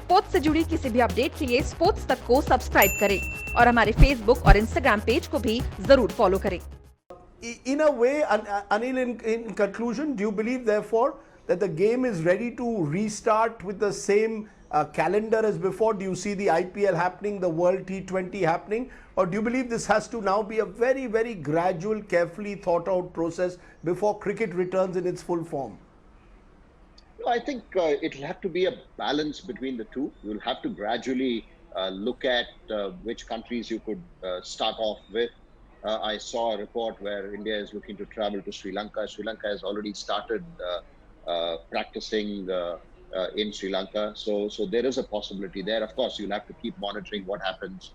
Sports से जुड़ी किसी भी अपडेट के लिए स्पोर्ट्स तक को सब्सक्राइब करें और हमारे फेसबुक और इंस्टाग्राम पेज को भी जरूर फॉलो करें। In a way, Anil, in conclusion, do you believe, therefore, that the game is ready to restart with the same calendar as before? Do you see the IPL happening, the World T20 happening? Or do you believe this has to now be a very, very gradual, carefully thought out process before cricket returns in its full form? No, I think it'll have to be a balance between the two. You'll have to gradually look at which countries you could start off with. I saw a report where India is looking to travel to Sri Lanka. Sri Lanka has already started practicing in Sri Lanka. So there is a possibility there. Of course, you'll have to keep monitoring what happens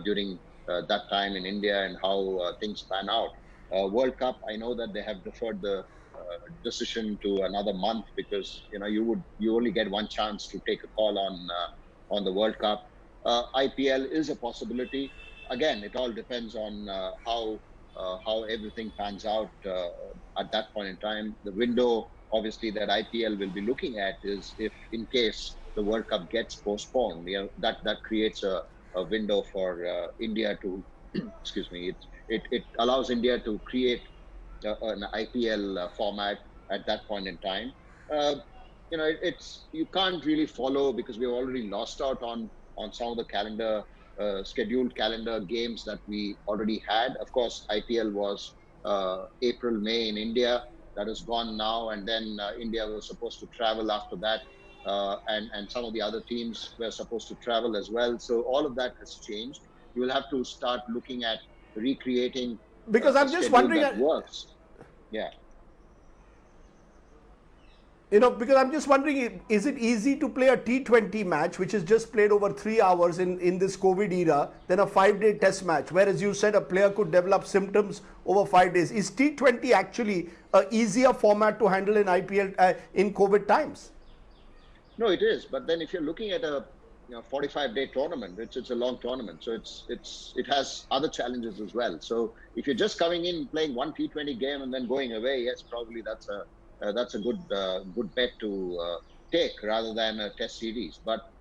during that time in India and how things pan out. World Cup, I know that they have deferred the decision to another month because you only get one chance to take a call on the World Cup. IPL is a possibility. Again, it all depends on how everything pans out at that point in time. The window, obviously, that IPL will be looking at is if, in case the World Cup gets postponed, that creates a window for India to, excuse me, it allows India to create an IPL format at that point in time. You can't really follow because we've already lost out on some of the scheduled calendar games that we already had. Of course, IPL was April, May in India. That is gone now, and then India was supposed to travel after that, and some of the other teams were supposed to travel as well. So all of that has changed. You will have to start looking at recreating Because I'm just wondering that works. Yeah. Because I'm just wondering, is it easy to play a T20 match, which is just played over 3 hours in this COVID era, than a 5-day test match? Whereas you said a player could develop symptoms over 5 days. Is T20 actually an easier format to handle in IPL in COVID times? No, it is. But then if you're looking at a 45-day tournament, it's a long tournament. So it has other challenges as well. So if you're just coming in, playing one T20 game and then going away, yes, probably that's a good bet to take rather than a test series. But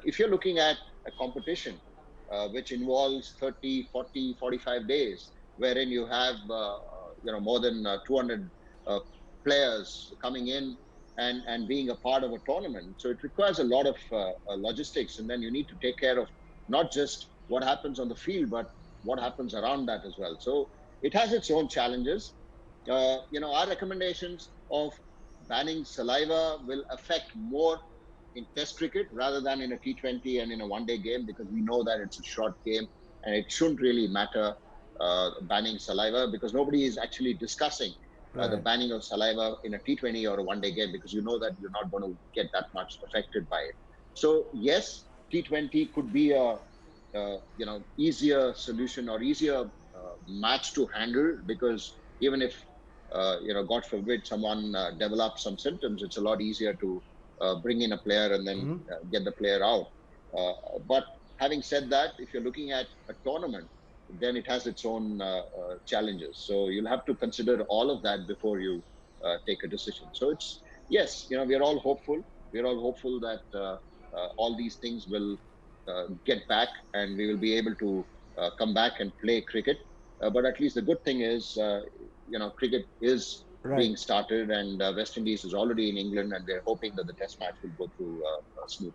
if you're looking at a competition which involves 30, 40, 45 days, wherein you have more than 200 players coming in and being a part of a tournament, so it requires a lot of logistics, and then you need to take care of not just what happens on the field, but what happens around that as well. So it has its own challenges. Our recommendations of banning saliva will affect more in test cricket rather than in a T20 and in a one-day game, because we know that it's a short game and it shouldn't really matter banning saliva, because nobody is actually discussing the banning of saliva in a T20 or a one-day game, because you know that you're not going to get that much affected by it. So yes, T20 could be a easier solution or easier match to handle, because even if God forbid someone develops some symptoms, it's a lot easier to bring in a player and then get the player out. But having said that, if you're looking at a tournament, then it has its own challenges. So you'll have to consider all of that before you take a decision. So yes, we're all hopeful. We're all hopeful that all these things will get back and we will be able to come back and play cricket. But at least the good thing is, cricket is being started, and West Indies is already in England, and we're hoping that the test match will go through smoothly.